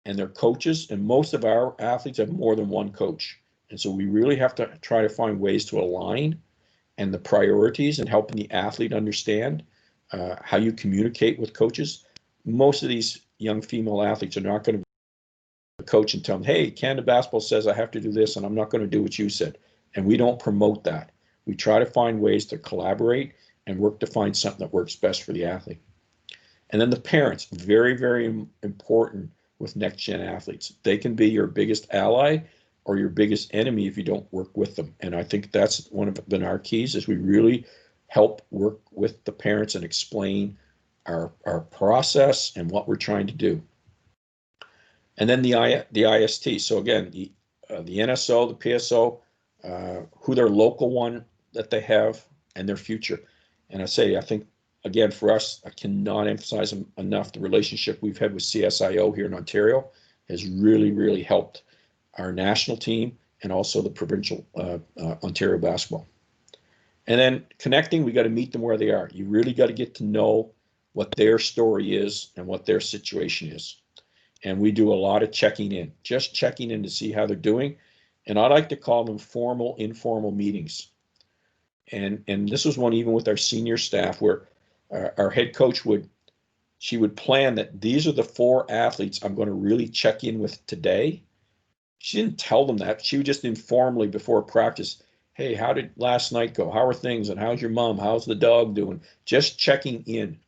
and their coaches, and most of our athletes have more than one coach. And so we really have to try to find ways to align and the priorities and helping the athlete understand how you communicate with coaches. Most of these young female athletes are not going to be a coach and tell them, hey, Canada Basketball says I have to do this and I'm not going to do what you said. And we don't promote that. We try to find ways to collaborate and work to find something that works best for the athlete. And then the parents, very, very important with next gen athletes. They can be your biggest ally or your biggest enemy if you don't work with them. And I think that's one of our keys, is we really help work with the parents and explain our process and what we're trying to do. And then the IST. So again, the NSO, the PSO, who their local one that they have, and their future. And I think, again, for us, I cannot emphasize enough the relationship we've had with CSIO here in Ontario has really, really helped our national team and also the provincial Ontario basketball. And then connecting, we got to meet them where they are. You really got to get to know what their story is and what their situation is. And we do a lot of checking in, just checking in to see how they're doing. And I like to call them formal, informal meetings. And this was one even with our senior staff where our head coach would plan that these are the 4 athletes I'm going to really check in with today. She didn't tell them that. She would just informally before practice, hey, how did last night go? How are things? And how's your mom? How's the dog doing? Just checking in.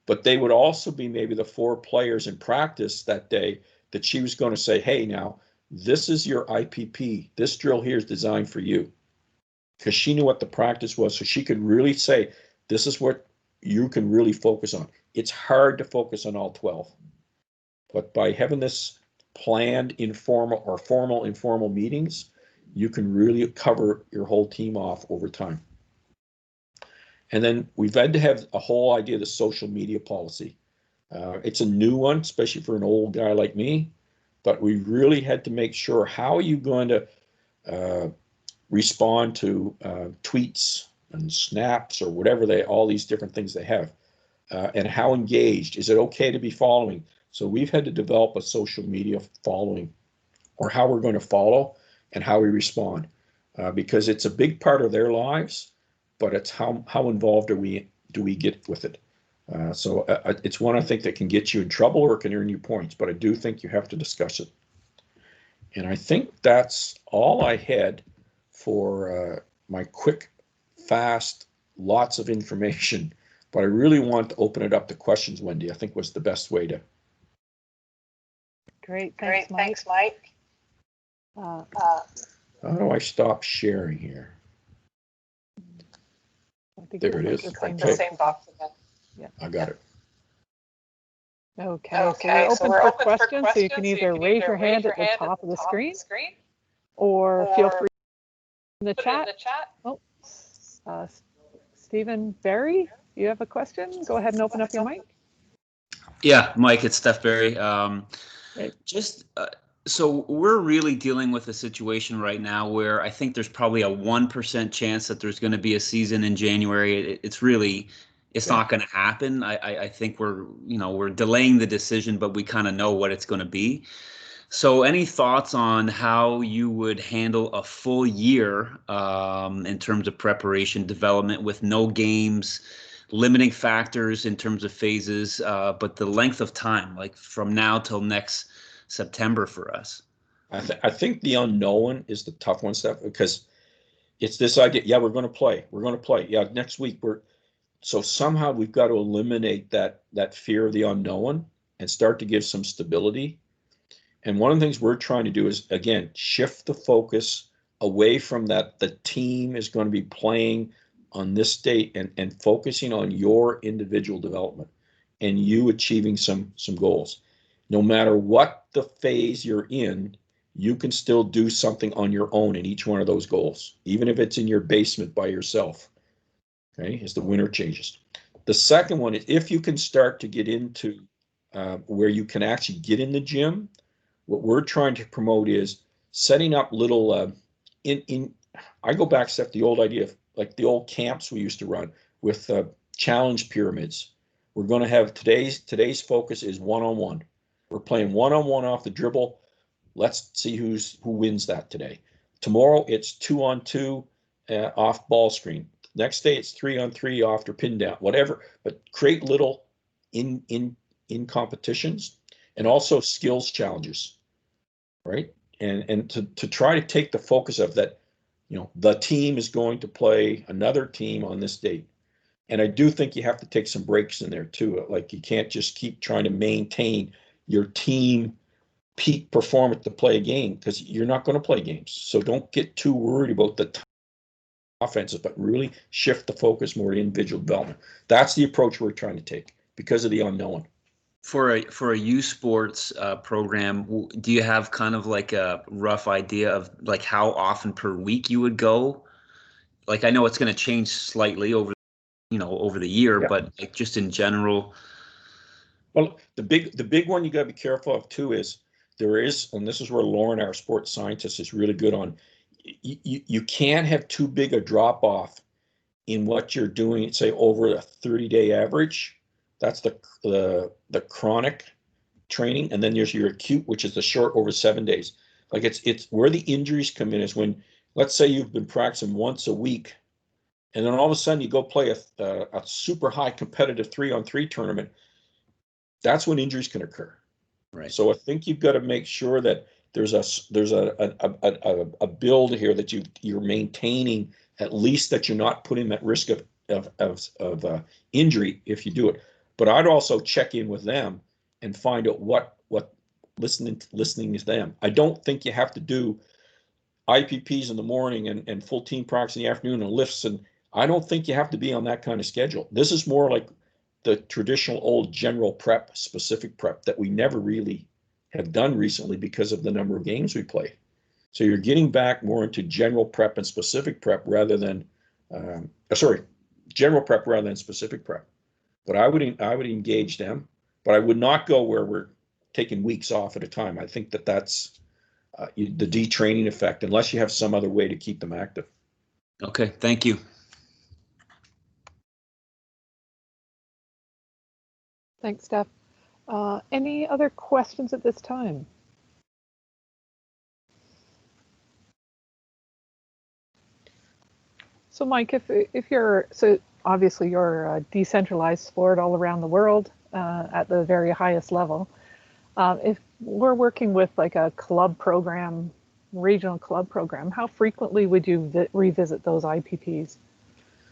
But they would also be maybe the 4 players in practice that day that she was going to say, hey, now, this is your IPP. This drill here is designed for you. Because she knew what the practice was. So she could really say, this is what you can really focus on. It's hard to focus on all 12. But by having this planned informal or formal informal meetings, you can really cover your whole team off over time. And then we've had to have a whole idea of the social media policy. It's a new one, especially for an old guy like me, but we really had to make sure, how are you going to respond to tweets and snaps or whatever all these different things they have, and how engaged, is it okay to be following? So we've had to develop a social media following, or how we're going to follow and how we respond, because it's a big part of their lives, but it's how involved do we get with it. So it's one I think that can get you in trouble or can earn you points, but I do think you have to discuss it. And I think that's all I had for my quick, fast, lots of information. But I really want to open it up to questions, Wendy. I think was the best way to. Great, thanks, Mike. How do I stop sharing here? There it is. Click the same box again. Yeah, I got it. Okay, so we're open for questions, so you can either raise your hand at the top of the screen, or feel free in the chat. Oh, Stephen Barry, you have a question? Go ahead and open up your mic. Yeah, Mike, it's Steph Barry. So we're really dealing with a situation right now where I think there's probably a 1% chance that there's going to be a season in January. It's not going to happen. I think we're delaying the decision, but we kind of know what it's going to be. So any thoughts on how you would handle a full year in terms of preparation, development with no games, limiting factors in terms of phases, but the length of time, like from now till next September for us? I think the unknown is the tough one, Steph, because it's this idea. Yeah, we're going to play. Yeah, next week so somehow we've got to eliminate that fear of the unknown and start to give some stability. And one of the things we're trying to do is, again, shift the focus away from that the team is going to be playing on this date and focusing on your individual development and you achieving some goals. No matter what the phase you're in, you can still do something on your own in each one of those goals, even if it's in your basement by yourself, okay, as the winter changes. The second one is, if you can start to get into where you can actually get in the gym, what we're trying to promote is setting up little, I go back, Steph, the old idea of like the old camps we used to run with challenge pyramids. We're going to have today's focus is one-on-one. We're playing one-on-one off the dribble. Let's see who wins that today. Tomorrow it's 2-on-2 off ball screen. Next day it's 3-on-3 after pin down. Whatever, but create little in competitions and also skills challenges, right? And to try to take the focus of that, the team is going to play another team on this date. And I do think you have to take some breaks in there too. Like you can't just keep trying to maintain your team peak performance to play a game, because you're not going to play games. So don't get too worried about the offenses, but really shift the focus more to individual development. That's the approach we're trying to take because of the unknown. For a youth sports program, do you have kind of like a rough idea of like how often per week you would go? Like I know it's going to change slightly over the year, but like just in general. Well, the big one you got to be careful of too is and this is where Lauren, our sports scientist, is really good on. You can't have too big a drop off in what you're doing, say over a 30-day average. That's the chronic training, and then there's your acute, which is the short over 7 days. Like it's where the injuries come in is when, let's say you've been practicing once a week, and then all of a sudden you go play a super high competitive 3-on-3 tournament. That's when injuries can occur. Right. So I think you've got to make sure that there's a build here that you're maintaining, at least that you're not putting at risk of injury if you do it. But I'd also check in with them and find out what listening to them. I don't think you have to do IPPs in the morning and full team practice in the afternoon and lifts, and I don't think you have to be on that kind of schedule. This is more like the traditional old general prep, specific prep that we never really have done recently because of the number of games we play. So you're getting back more into general prep and specific prep rather than, general prep rather than specific prep. But I would engage them, but I would not go where we're taking weeks off at a time. I think that's the detraining effect, unless you have some other way to keep them active. Okay, thank you. Thanks, Steph. Any other questions at this time? So Mike, if you're, so obviously you're a decentralized sport all around the world at the very highest level. If we're working with like a club program, regional club program, how frequently would you revisit those IPPs?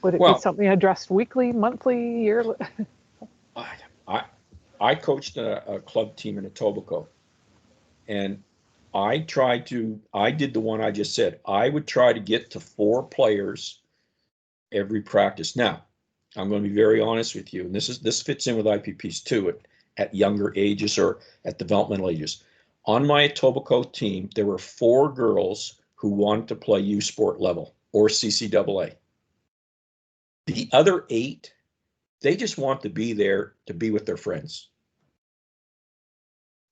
Would it be something addressed weekly, monthly, yearly? I coached a club team in Etobicoke, and I did the one I just said. I would try to get to 4 players every practice. Now, I'm going to be very honest with you, and this fits in with IPPs too, at younger ages or at developmental ages. On my Etobicoke team, there were 4 girls who wanted to play U Sport level or CCAA. The other 8, they just want to be there to be with their friends.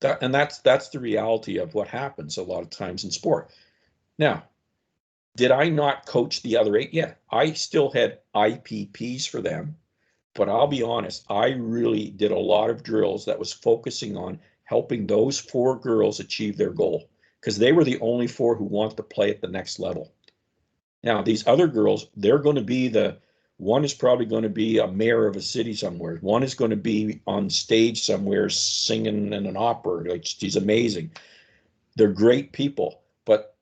That's the reality of what happens a lot of times in sport. Now, did I not coach the other 8? Yeah, I still had IPPs for them, but I'll be honest, I really did a lot of drills that was focusing on helping those 4 girls achieve their goal, because they were the only 4 who want to play at the next level. Now, these other girls, they're going to be one is probably going to be a mayor of a city somewhere. One is going to be on stage somewhere singing in an opera. Like, she's amazing. They're great people, but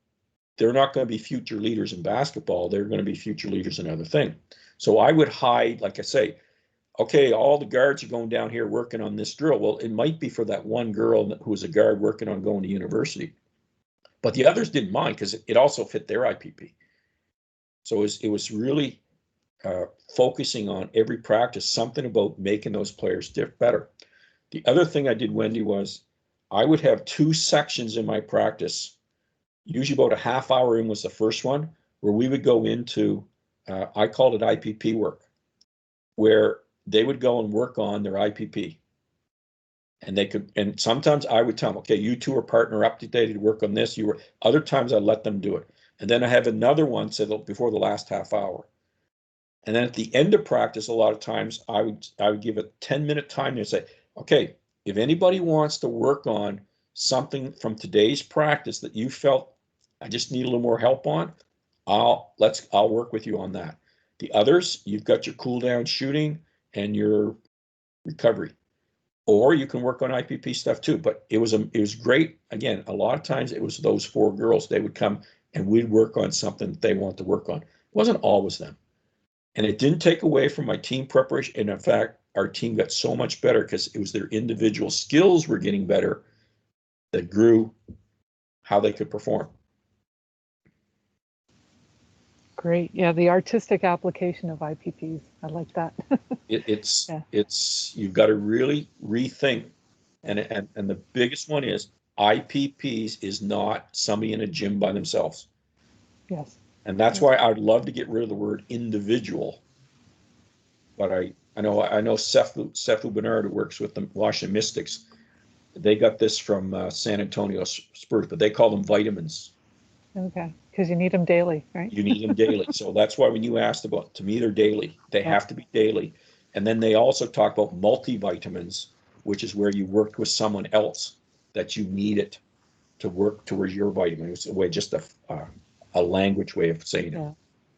they're not going to be future leaders in basketball. They're going to be future leaders in other things. So I would hide, like I say, okay, all the guards are going down here working on this drill. Well, it might be for that one girl who was a guard working on going to university. But the others didn't mind because it also fit their IPP. So it was really focusing on every practice, something about making those players better. The other thing I did, Wendy, was I would have 2 sections in my practice. Usually about a half hour in was the first one, where we would go into, I called it IPP work, where they would go and work on their IPP. And sometimes I would tell them, okay, you 2 are partner up today to work on this. Other times I let them do it. And then I have another one set before the last half hour. And then at the end of practice, a lot of times I would give a 10-minute time and say, okay, if anybody wants to work on something from today's practice that you felt I just need a little more help on, I'll work with you on that. The others, you've got your cool down shooting and your recovery, or you can work on IPP stuff too. But it was great. Again, a lot of times it was those 4 girls. They would come and we'd work on something that they want to work on. It wasn't always them. And it didn't take away from my team preparation. And in fact, our team got so much better because it was their individual skills were getting better that grew how they could perform. Great. Yeah, the artistic application of IPPs. I like that. It's you've got to really rethink. And the biggest one is IPPs is not somebody in a gym by themselves. Yes. And that's why I'd love to get rid of the word individual. But I know Seth Bernard, who works with the Washington Mystics, they got this from San Antonio Spurs, but they call them vitamins. Okay. because you need them daily, right? You need them daily. So that's why when you asked about, to me, they're daily. They Yeah. have to be daily. And then they also talk about multivitamins, which is where you worked with someone else that you need it to work towards your vitamin. It's a way, just a language way of saying it. Yeah,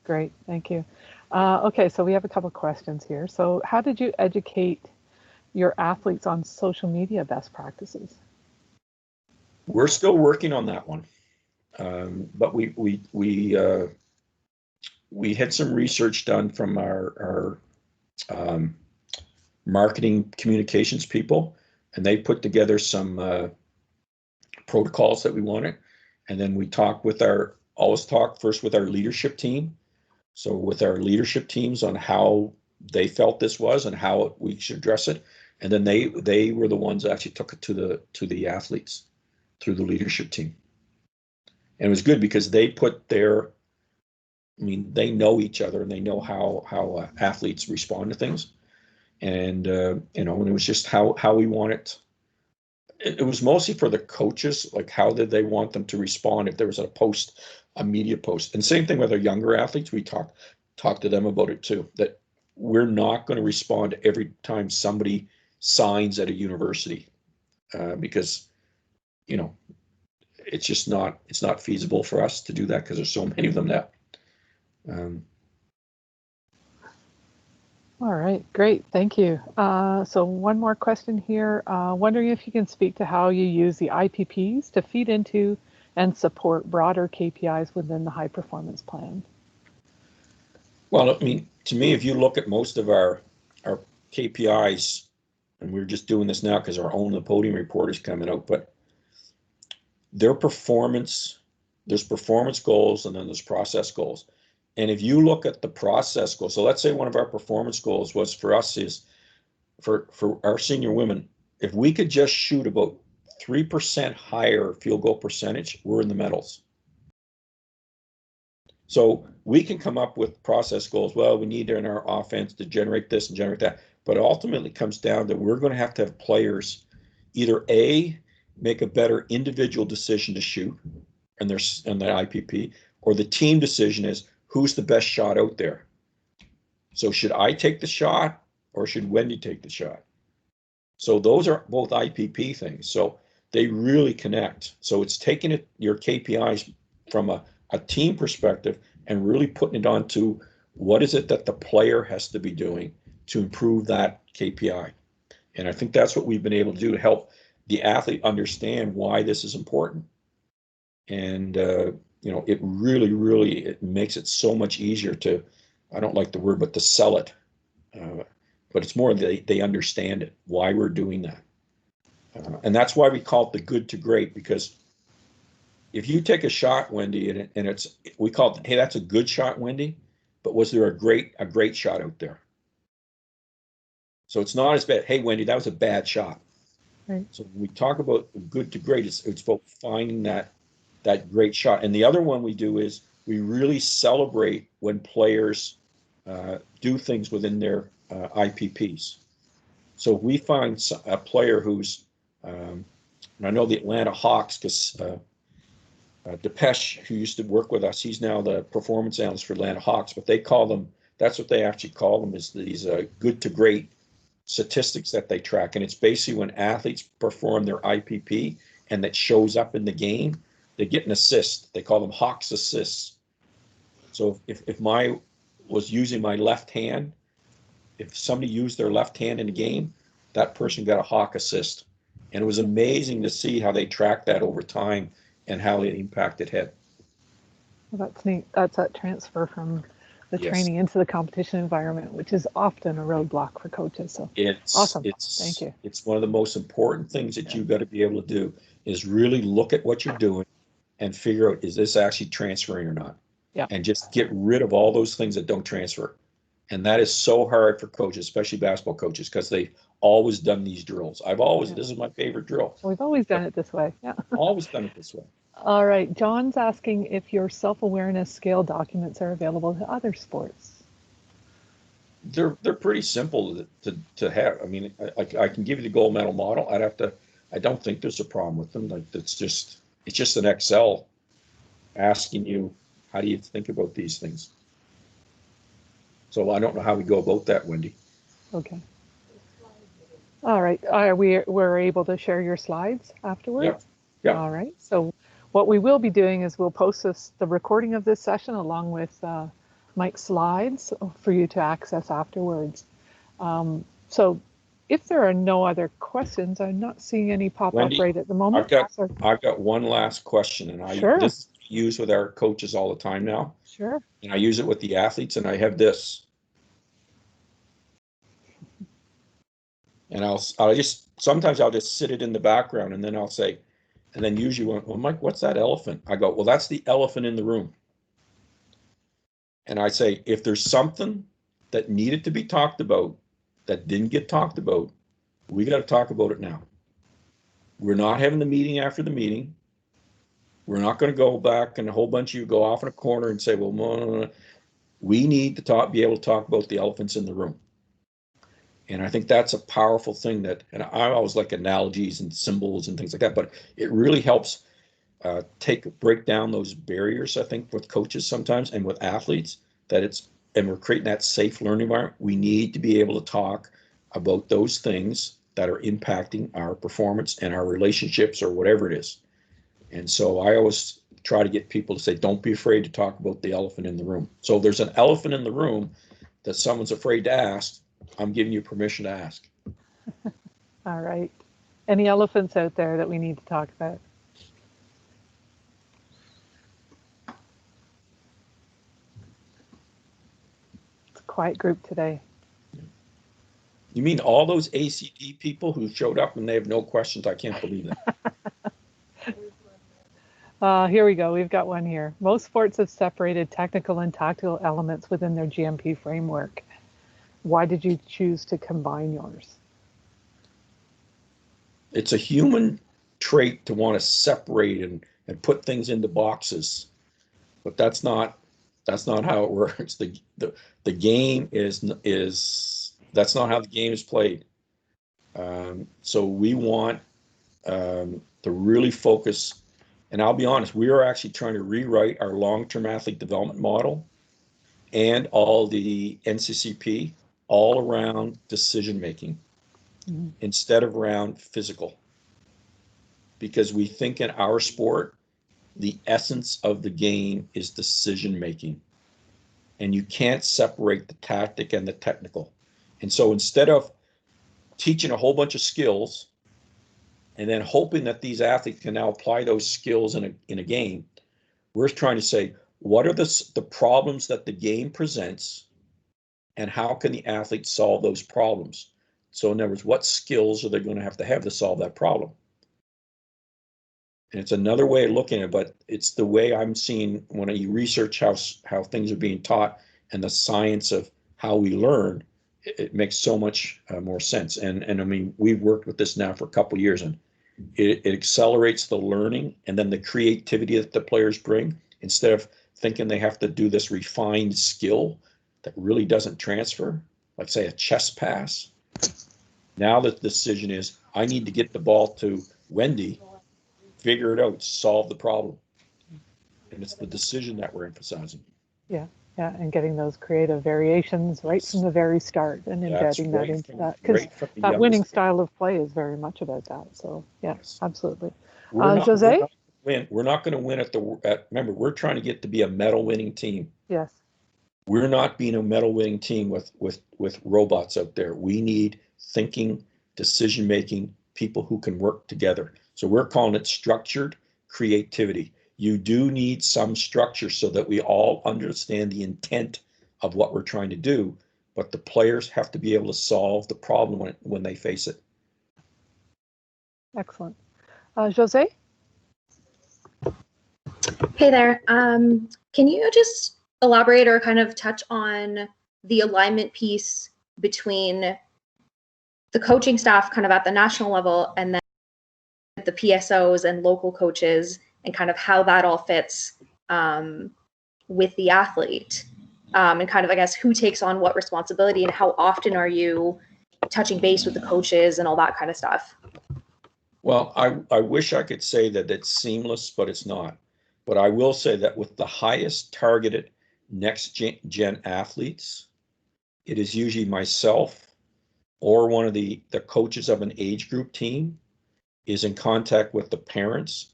great, thank you. Okay, so we have a couple questions here. So how did you educate your athletes on social media best practices? We're still working on that one. But we had some research done from our marketing communications people, and they put together some protocols that we wanted. And then we always talk first with our leadership team. So with our leadership teams on how they felt this was and how we should address it. And then they were the ones that actually took it to the athletes through the leadership team. And it was good because they put they know each other and they know how athletes respond to things. And and it was just how we want it. It was mostly for the coaches, like how did they want them to respond if there was a media post. And same thing with our younger athletes. We talk to them about it too, that we're not going to respond every time somebody signs at a university because it's not feasible for us to do that because there's so many of them now. All right, great, thank you. So one more question here. Wondering if you can speak to how you use the IPPs to feed into and support broader KPIs within the high performance plan. Well, to me, if you look at most of our KPIs, and we're just doing this now because our own the podium report is coming out, but there's performance goals and then there's process goals. And if you look at the process goals, so let's say one of our performance goals was for us is for our senior women, if we could just shoot about 3% higher field goal percentage, we're in the medals. So we can come up with process goals. Well, we need in our offense to generate this and generate that. But ultimately it comes down to we're going to have players either A, make a better individual decision to shoot and the IPP, or the team decision is who's the best shot out there. So should I take the shot or should Wendy take the shot? So those are both IPP things. So they really connect. So it's taking your KPIs from a team perspective and really putting it onto what is it that the player has to be doing to improve that KPI. And I think that's what we've been able to do to help the athlete understand why this is important. And, it really, it makes it so much easier to, I don't like the word, but to sell it. But it's more they understand it, why we're doing that. And that's why we call it the good to great, because if you take a shot, Wendy, and we call it, hey, that's a good shot, Wendy, but was there a great shot out there? So it's not as bad. Hey, Wendy, that was a bad shot. Right. So when we talk about good to great, it's about finding that great shot. And the other one we do is we really celebrate when players do things within their IPPs. So if we find a player who's, and I know the Atlanta Hawks, because Depeche, who used to work with us, he's now the performance analyst for Atlanta Hawks, but they call them, that's what they actually call them, is these good to great statistics that they track. And it's basically when athletes perform their IPP and that shows up in the game, they get an assist. They call them Hawks assists. So if was using my left hand, if somebody used their left hand in a game, that person got a Hawk assist. And it was amazing to see how they tracked that over time and how it impacted head. Well, that's neat. That's that transfer from the Yes. training into the competition environment, which is often a roadblock for coaches. So awesome. Thank you. It's one of the most important things that you've got to be able to do is really look at what you're doing and figure out, is this actually transferring or not? Yeah. And just get rid of all those things that don't transfer. And that is so hard for coaches, especially basketball coaches, because they've always done these drills. This is my favorite drill. We've always done it this way. Yeah. Always done it this way. All right. John's asking if your self-awareness scale documents are available to other sports. They're pretty simple to have. I mean, I can give you the gold medal model. I don't think there's a problem with them. Like it's just an Excel asking you How do you think about these things? So I don't know how we go about that, Wendy. Okay. All right. We're able to share your slides afterwards? Yeah. All right. So what we will be doing is we'll post the recording of this session along with Mike's slides for you to access afterwards. So if there are no other questions, I'm not seeing any pop Wendy, up right at the moment. I've got one last question, and Sure. this is used with our coaches all the time now. Sure. And I use it with the athletes, and I have this. And sometimes I'll just sit it in the background, and then I'll say, and then usually, well, Mike, what's that elephant? I go, well, that's the elephant in the room. And I say, if there's something that needed to be talked about that didn't get talked about, we got to talk about it now. We're not having the meeting after the meeting. We're not going to go back and a whole bunch of you go off in a corner and say, well, no. We need to be able to talk about the elephants in the room. And I think that's a powerful thing and I always like analogies and symbols and things like that, but it really helps break down those barriers, I think, with coaches sometimes and with athletes, and we're creating that safe learning environment. We need to be able to talk about those things that are impacting our performance and our relationships or whatever it is. And so I always try to get people to say, don't be afraid to talk about the elephant in the room. So if there's an elephant in the room that someone's afraid to ask, I'm giving you permission to ask. All right. Any elephants out there that we need to talk about? It's a quiet group today. You mean all those ACD people who showed up and they have no questions? I can't believe that. Here we go. We've got one here. Most sports have separated technical and tactical elements within their GMP framework. Why did you choose to combine yours? It's a human trait to want to separate and put things into boxes, but that's not how it works. The game that's not how the game is played. So we want to really focus. And I'll be honest, we are actually trying to rewrite our long-term athlete development model and all the NCCP all around decision-making instead of around physical. Because we think in our sport, the essence of the game is decision-making. And you can't separate the tactic and the technical. And so instead of teaching a whole bunch of skills and then hoping that these athletes can now apply those skills in a game, we're trying to say, what are the problems that the game presents and how can the athletes solve those problems? So in other words, what skills are they going to have to solve that problem? And it's another way of looking at it, but it's the way I'm seeing when you research how things are being taught and the science of how we learn, it makes so much more sense. And I mean, we've worked with this now for a couple of years, and it accelerates the learning and then the creativity that the players bring. Instead of thinking they have to do this refined skill that really doesn't transfer, like say a chess pass. Now the decision is, I need to get the ball to Wendy, figure it out, solve the problem. And it's the decision that we're emphasizing. Yeah, and getting those creative variations right from the very start and embedding that into that. Because that winning style of play is very much about that. So, yes, absolutely. Jose? We're not going to win remember, we're trying to get to be a medal winning team. Yes. We're not being a medal winning team with robots out there. We need thinking, decision making people who can work together. So we're calling it structured creativity. You do need some structure so that we all understand the intent of what we're trying to do, but the players have to be able to solve the problem when they face it. Excellent. Jose? Hey there. Can you just elaborate or kind of touch on the alignment piece between the coaching staff kind of at the national level and then the PSOs and local coaches and kind of how that all fits with the athlete and kind of, I guess, who takes on what responsibility and how often are you touching base with the coaches and all that kind of stuff? Well, I wish I could say that it's seamless, but it's not. But I will say that with the highest targeted next gen athletes, it is usually myself or one of the coaches of an age group team is in contact with the parents,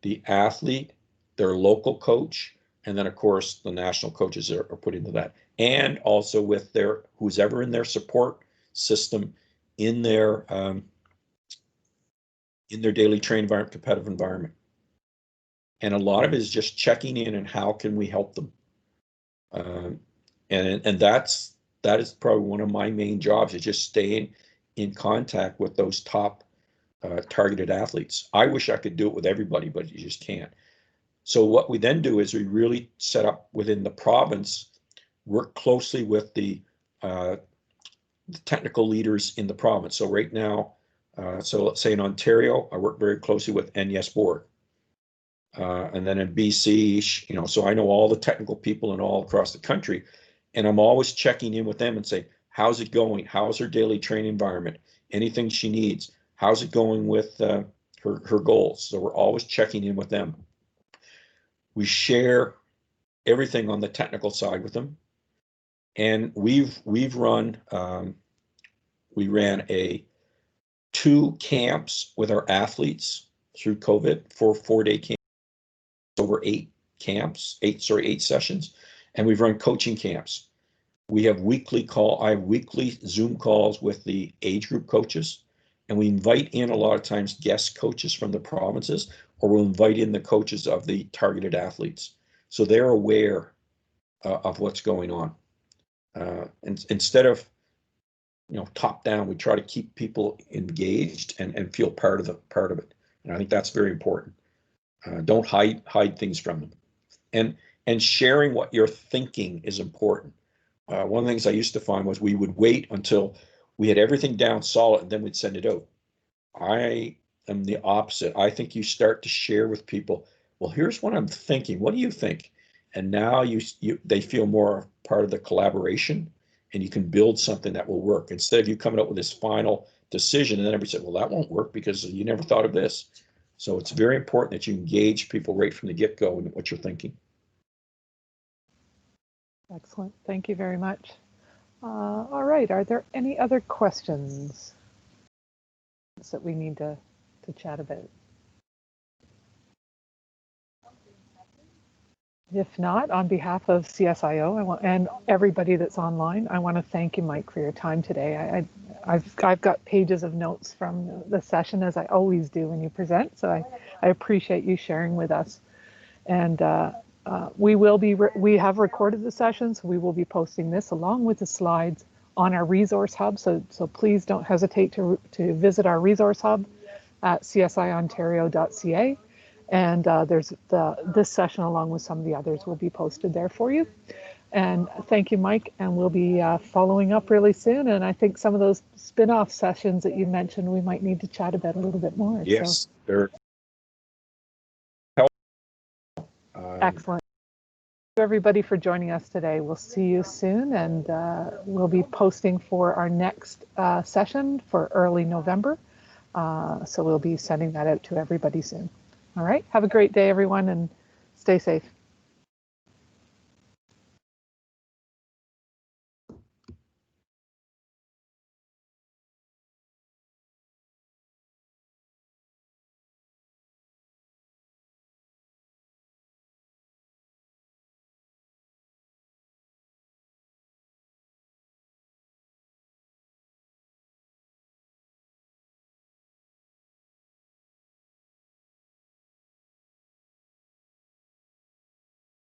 the athlete, their local coach, and then of course the national coaches are put into that, and also with their who's ever in their support system in their daily training environment, competitive environment. And a lot of it is just checking in and how can we help them. And that is probably one of my main jobs, is just staying in contact with those top targeted athletes. I wish I could do it with everybody, but you just can't. So what we then do is we really set up within the province, work closely with the technical leaders in the province. So right now, so let's say in Ontario, I work very closely with NES board. And then in BC, you know, so I know all the technical people and all across the country, and I'm always checking in with them and say, how's it going? How's her daily training environment? Anything she needs? How's it going with her goals? So we're always checking in with them. We share everything on the technical side with them, and we ran 2 camps with our athletes through COVID, 4-day camps, over 8 sessions, and we've run coaching camps. I have weekly Zoom calls with the age group coaches, and we invite in a lot of times guest coaches from the provinces, or we'll invite in the coaches of the targeted athletes, so they're aware of what's going on. And instead of, you know, top down, we try to keep people engaged and feel part of it. And I think that's very important. Don't hide things from them, and sharing what you're thinking is important. One of the things I used to find was we would wait until we had everything down solid and then we'd send it out. I am the opposite. I think you start to share with people, well, here's what I'm thinking. What do you think? And now they feel more part of the collaboration, and you can build something that will work, instead of you coming up with this final decision and then everybody said, well, that won't work because you never thought of this. So it's very important that you engage people right from the get-go in what you're thinking. Excellent. Thank you very much. All right. Are there any other questions that we need to chat about? If not, on behalf of CSIO and everybody that's online, I want to thank you, Mike, for your time today. I've got pages of notes from the session, as I always do when you present, so I appreciate you sharing with us. And we have recorded the session, so we will be posting this along with the slides on our resource hub. So please don't hesitate to visit our resource hub at csiontario.ca. And there's this session along with some of the others will be posted there for you. And thank you, Mike. And we'll be following up really soon. And I think some of those spin-off sessions that you mentioned, we might need to chat about a little bit more. Yes, so. Excellent. Thank you, everybody, for joining us today. We'll see you soon, and we'll be posting for our next session for early November. So we'll be sending that out to everybody soon. All right. Have a great day, everyone, and stay safe.